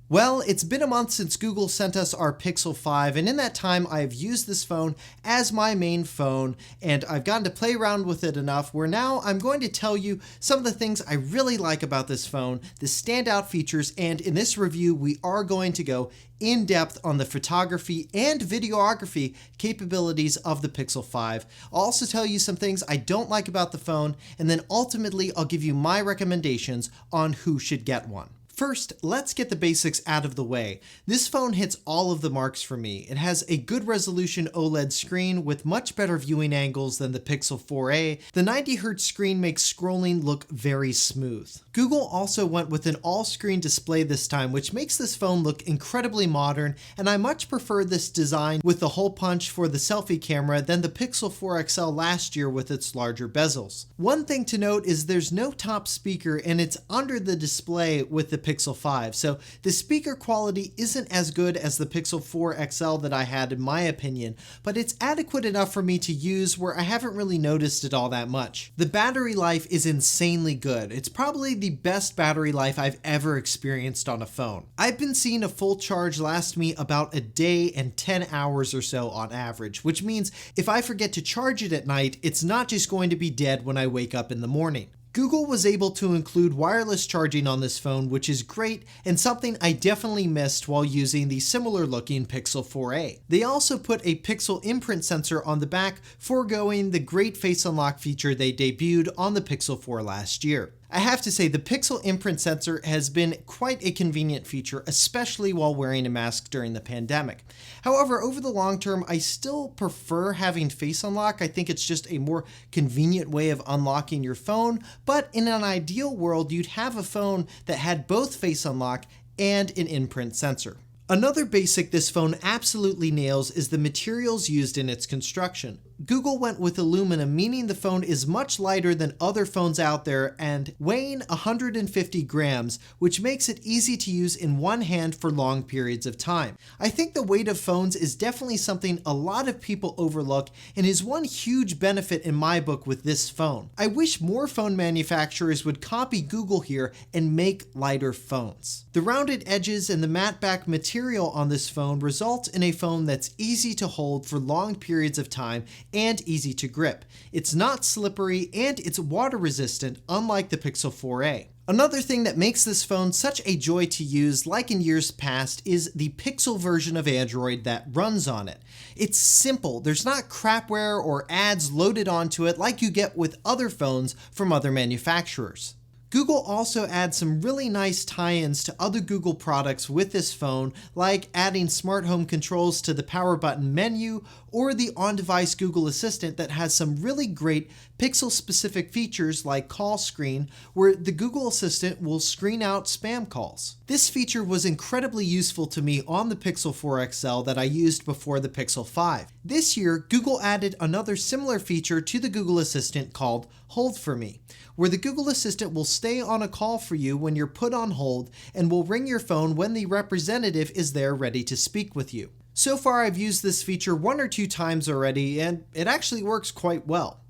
Well, it's been a month since Google sent us our Pixel 5, and in that time I've used this phone as my main phone, and I've gotten to play around with it enough where now I'm going to tell you some of the things I really like about this phone, the standout features, and in this review we are going to go in depth on the photography and videography capabilities of the Pixel 5. I'll also tell you some things I don't like about the phone, and then ultimately I'll give you my recommendations on who should get one. First, let's get the basics out of the way. This phone hits all of the marks for me. It has a good resolution OLED screen with much better viewing angles than the Pixel 4a. The 90Hz screen makes scrolling look very smooth. Google also went with an all-screen display this time, which makes this phone look incredibly modern, and I much prefer this design with the hole punch for the selfie camera than the Pixel 4 XL last year with its larger bezels. One thing to note is there's no top speaker and it's under the display with the Pixel 5, so the speaker quality isn't as good as the Pixel 4 XL that I had in my opinion, but it's adequate enough for me to use where I haven't really noticed it all that much. The battery life is insanely good. It's probably the best battery life I've ever experienced on a phone. I've been seeing a full charge last me about a day and 10 hours or so on average, which means if I forget to charge it at night, it's not just going to be dead when I wake up in the morning. Google was able to include wireless charging on this phone, which is great and something I definitely missed while using the similar looking Pixel 4a. They also put a pixel imprint sensor on the back, foregoing the great face unlock feature they debuted on the Pixel 4 last year. I have to say the pixel imprint sensor has been quite a convenient feature, especially while wearing a mask during the pandemic. However, over the long term, I still prefer having face unlock. I think it's just a more convenient way of unlocking your phone, but in an ideal world, you'd have a phone that had both face unlock and an imprint sensor. Another basic this phone absolutely nails is the materials used in its construction. Google went with aluminum, meaning the phone is much lighter than other phones out there and weighing 150 grams, which makes it easy to use in one hand for long periods of time. I think the weight of phones is definitely something a lot of people overlook and is one huge benefit in my book with this phone. I wish more phone manufacturers would copy Google here and make lighter phones. The rounded edges and the matte back material on this phone result in a phone that's easy to hold for long periods of time and easy to grip. It's not slippery and it's water resistant, unlike the Pixel 4a. Another thing that makes this phone such a joy to use, like in years past, is the Pixel version of Android that runs on it. It's simple, there's not crapware or ads loaded onto it like you get with other phones from other manufacturers. Google also adds some really nice tie-ins to other Google products with this phone, like adding smart home controls to the power button menu or the on-device Google Assistant that has some really great Pixel-specific features like call screen, where the Google Assistant will screen out spam calls. This feature was incredibly useful to me on the Pixel 4 XL that I used before the Pixel 5. This year, Google added another similar feature to the Google Assistant called Hold for Me, where the Google Assistant will stay on a call for you when you're put on hold and will ring your phone when the representative is there ready to speak with you. So far, I've used this feature 1 or 2 times already, and it actually works quite well.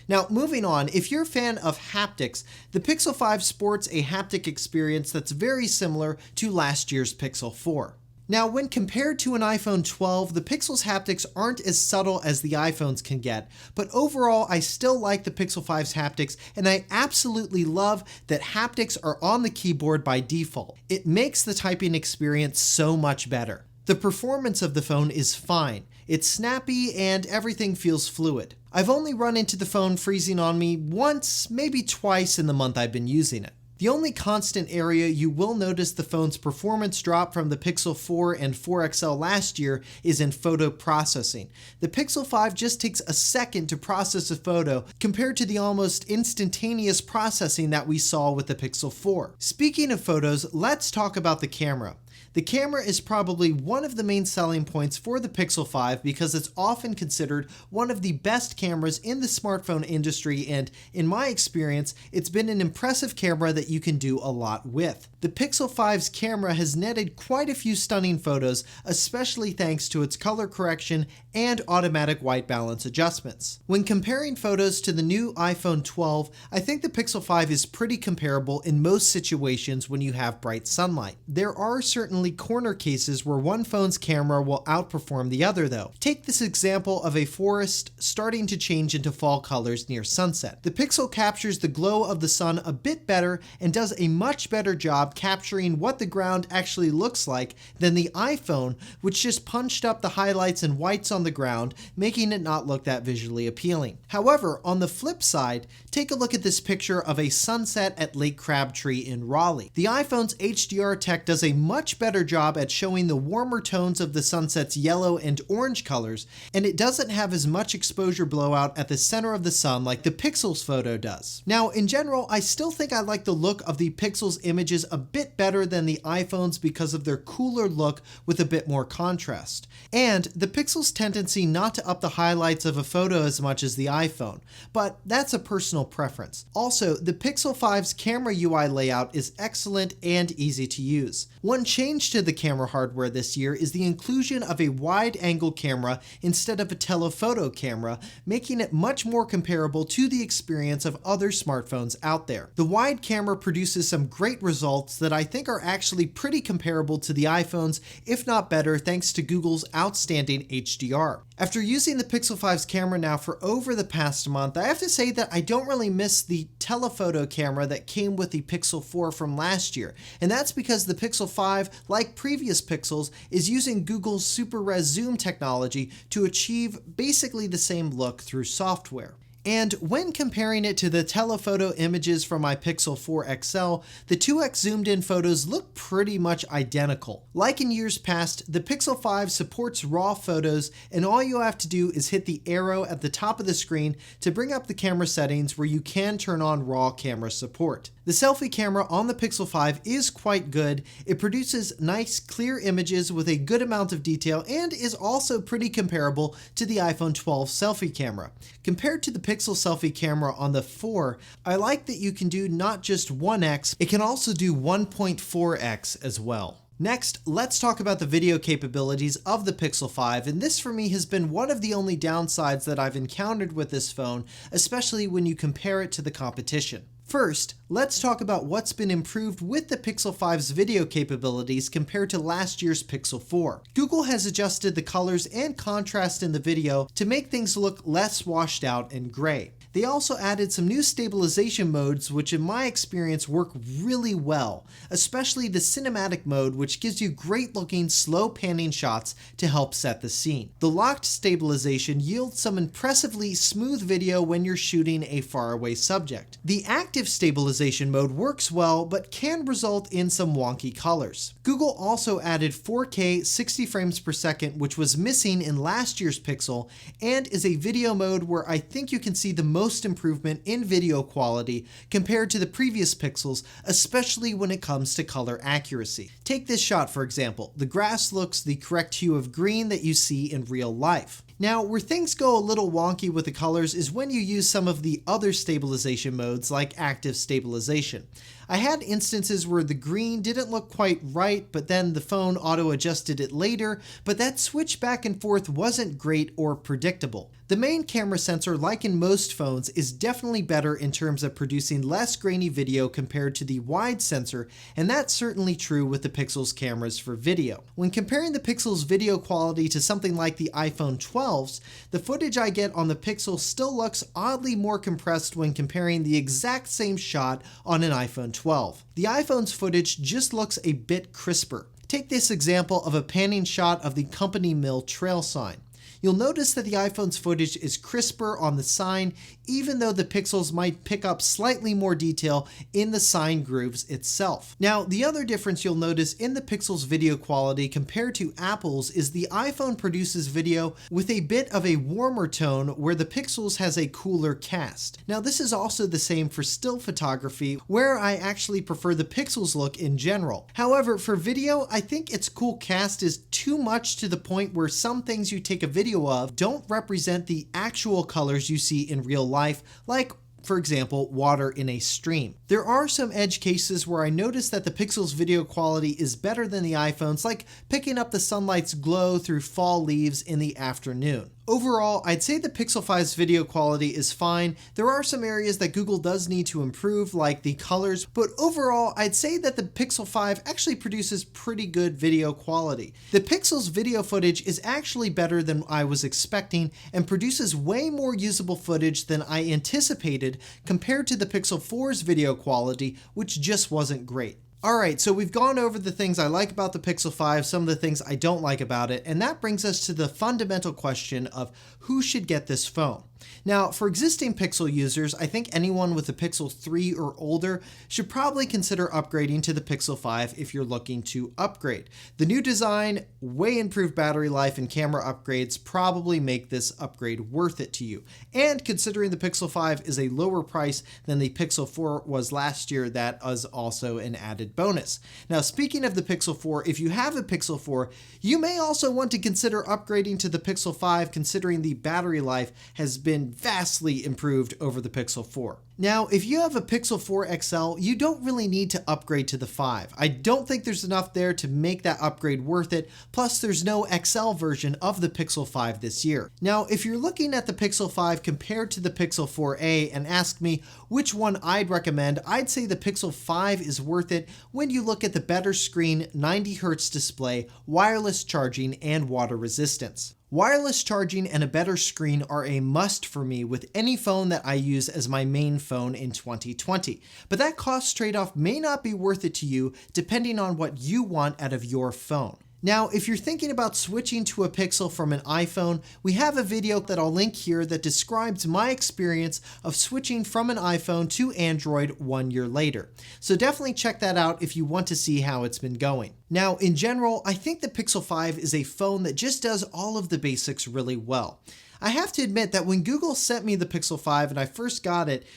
Now, moving on, if you're a fan of haptics, the Pixel 5 sports a haptic experience that's very similar to last year's Pixel 4. Now, when compared to an iPhone 12, the Pixel's haptics aren't as subtle as the iPhones can get, but overall, I still like the Pixel 5's haptics, and I absolutely love that haptics are on the keyboard by default. It makes the typing experience so much better. The performance of the phone is fine. It's snappy and everything feels fluid. I've only run into the phone freezing on me once, maybe twice in the month I've been using it. The only constant area you will notice the phone's performance drop from the Pixel 4 and 4 XL last year is in photo processing. The Pixel 5 just takes a second to process a photo compared to the almost instantaneous processing that we saw with the Pixel 4. Speaking of photos, let's talk about the camera. The camera is probably one of the main selling points for the Pixel 5 because it's often considered one of the best cameras in the smartphone industry, and in my experience, it's been an impressive camera that you can do a lot with. The Pixel 5's camera has netted quite a few stunning photos, especially thanks to its color correction and automatic white balance adjustments. When comparing photos to the new iPhone 12, I think the Pixel 5 is pretty comparable in most situations when you have bright sunlight. There are certain certainly corner cases where one phone's camera will outperform the other though. Take this example of a forest starting to change into fall colors near sunset. The Pixel captures the glow of the sun a bit better and does a much better job capturing what the ground actually looks like than the iPhone, which just punched up the highlights and whites on the ground, making it not look that visually appealing. However, on the flip side, take a look at this picture of a sunset at Lake Crabtree in Raleigh. The iPhone's HDR tech does a much better job at showing the warmer tones of the sunset's yellow and orange colors, and it doesn't have as much exposure blowout at the center of the sun like the Pixel's photo does. Now, in general, I still think I like the look of the Pixel's images a bit better than the iPhone's because of their cooler look with a bit more contrast, and the Pixel's tendency not to up the highlights of a photo as much as the iPhone, but that's a personal preference. Also, the Pixel 5's camera UI layout is excellent and easy to use. One change to the camera hardware this year is the inclusion of a wide-angle camera instead of a telephoto camera, making it much more comparable to the experience of other smartphones out there. The wide camera produces some great results that I think are actually pretty comparable to the iPhone's, if not better, thanks to Google's outstanding HDR. After using the Pixel 5's camera now for over the past month, I have to say that I don't really miss the telephoto camera that came with the Pixel 4 from last year, and that's because the Pixel 5, like previous Pixels, is using Google's Super Res Zoom technology to achieve basically the same look through software. And when comparing it to the telephoto images from my Pixel 4 XL, the 2x zoomed in photos look pretty much identical. Like in years past, the Pixel 5 supports RAW photos, and all you have to do is hit the arrow at the top of the screen to bring up the camera settings where you can turn on RAW camera support. The selfie camera on the Pixel 5 is quite good. It produces nice, clear images with a good amount of detail and is also pretty comparable to the iPhone 12 selfie camera. Compared to the Pixel selfie camera on the 4, I like that you can do not just 1x, it can also do 1.4x as well. Next, let's talk about the video capabilities of the Pixel 5, and this for me has been one of the only downsides that I've encountered with this phone, especially when you compare it to the competition. First, let's talk about what's been improved with the Pixel 5's video capabilities compared to last year's Pixel 4. Google has adjusted the colors and contrast in the video to make things look less washed out and gray. They also added some new stabilization modes which in my experience work really well, especially the cinematic mode which gives you great looking slow panning shots to help set the scene. The locked stabilization yields some impressively smooth video when you're shooting a faraway subject. The active stabilization mode works well but can result in some wonky colors. Google also added 4K 60 frames per second which was missing in last year's Pixel, and is a video mode where I think you can see the most improvement in video quality compared to the previous Pixels, especially when it comes to color accuracy. Take this shot for example. The grass looks the correct hue of green that you see in real life. Now, where things go a little wonky with the colors is when you use some of the other stabilization modes like active stabilization. I had instances where the green didn't look quite right, but then the phone auto-adjusted it later, but that switch back and forth wasn't great or predictable. The main camera sensor, like in most phones, is definitely better in terms of producing less grainy video compared to the wide sensor, and that's certainly true with the Pixel's cameras for video. When comparing the Pixel's video quality to something like the iPhone 12's, the footage I get on the Pixel still looks oddly more compressed when comparing the exact same shot on an iPhone 12. The iPhone's footage just looks a bit crisper. Take this example of a panning shot of the Company Mill trail sign. You'll notice that the iPhone's footage is crisper on the sign, even though the Pixels might pick up slightly more detail in the sign grooves itself. Now, the other difference you'll notice in the Pixel's video quality compared to Apple's is the iPhone produces video with a bit of a warmer tone where the Pixel's has a cooler cast. Now, this is also the same for still photography, where I actually prefer the Pixel's look in general. However, for video, I think its cool cast is too much to the point where some things you take a video of don't represent the actual colors you see in real life, like for example, water in a stream. There are some edge cases where I notice that the Pixel's video quality is better than the iPhone's, like picking up the sunlight's glow through fall leaves in the afternoon. Overall, I'd say the Pixel 5's video quality is fine. There are some areas that Google does need to improve, like the colors, but overall, I'd say that the Pixel 5 actually produces pretty good video quality. The Pixel's video footage is actually better than I was expecting and produces way more usable footage than I anticipated compared to the Pixel 4's video quality, which just wasn't great. Alright, so we've gone over the things I like about the Pixel 5, some of the things I don't like about it, and that brings us to the fundamental question of who should get this phone. Now, for existing Pixel users, I think anyone with a Pixel 3 or older should probably consider upgrading to the Pixel 5 if you're looking to upgrade. The new design, way improved battery life, and camera upgrades probably make this upgrade worth it to you. And considering the Pixel 5 is a lower price than the Pixel 4 was last year, that is also an added bonus. Now, speaking of the Pixel 4, if you have a Pixel 4, you may also want to consider upgrading to the Pixel 5 considering the battery life has been vastly improved over the Pixel 4. Now, if you have a Pixel 4 XL, you don't really need to upgrade to the 5. I don't think there's enough there to make that upgrade worth it, plus there's no XL version of the Pixel 5 this year. Now, if you're looking at the Pixel 5 compared to the Pixel 4a and ask me which one I'd recommend, I'd say the Pixel 5 is worth it when you look at the better screen, 90Hz display, wireless charging, and water resistance. Wireless charging and a better screen are a must for me with any phone that I use as my main phone in 2020. But that cost trade-off may not be worth it to you depending on what you want out of your phone. Now, if you're thinking about switching to a Pixel from an iPhone, we have a video that I'll link here that describes my experience of switching from an iPhone to Android 1 year later. So definitely check that out if you want to see how it's been going. Now, in general, I think the Pixel 5 is a phone that just does all of the basics really well. I have to admit that when Google sent me the Pixel 5 and I first got it,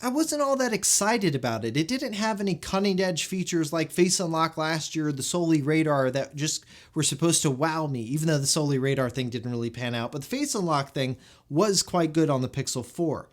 I wasn't all that excited about it. It didn't have any cutting edge features like Face Unlock last year, the Selfie radar that just were supposed to wow me, even though the Selfie radar thing didn't really pan out. But the Face Unlock thing was quite good on the Pixel 4.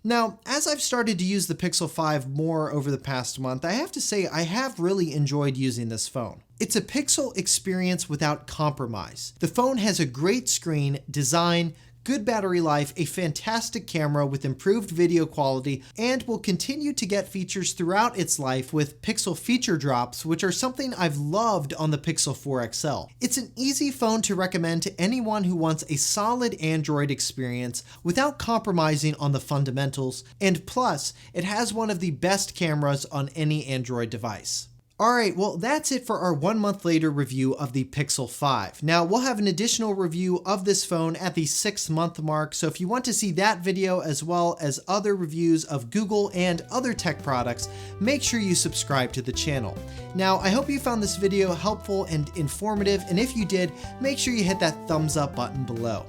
Now, as I've started to use the Pixel 5 more over the past month, I have to say I have really enjoyed using this phone. It's a Pixel experience without compromise. The phone has a great screen, design, good battery life, a fantastic camera with improved video quality, and will continue to get features throughout its life with Pixel feature drops, which are something I've loved on the Pixel 4 XL. It's an easy phone to recommend to anyone who wants a solid Android experience without compromising on the fundamentals, and plus, it has one of the best cameras on any Android device. Alright, well that's it for our 1 month later review of the Pixel 5. Now we'll have an additional review of this phone at the 6 month mark, so if you want to see that video as well as other reviews of Google and other tech products, make sure you subscribe to the channel. Now I hope you found this video helpful and informative, and if you did, make sure you hit that thumbs up button below.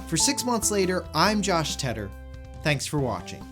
For 6 months later, I'm Josh Tedder. Thanks for watching.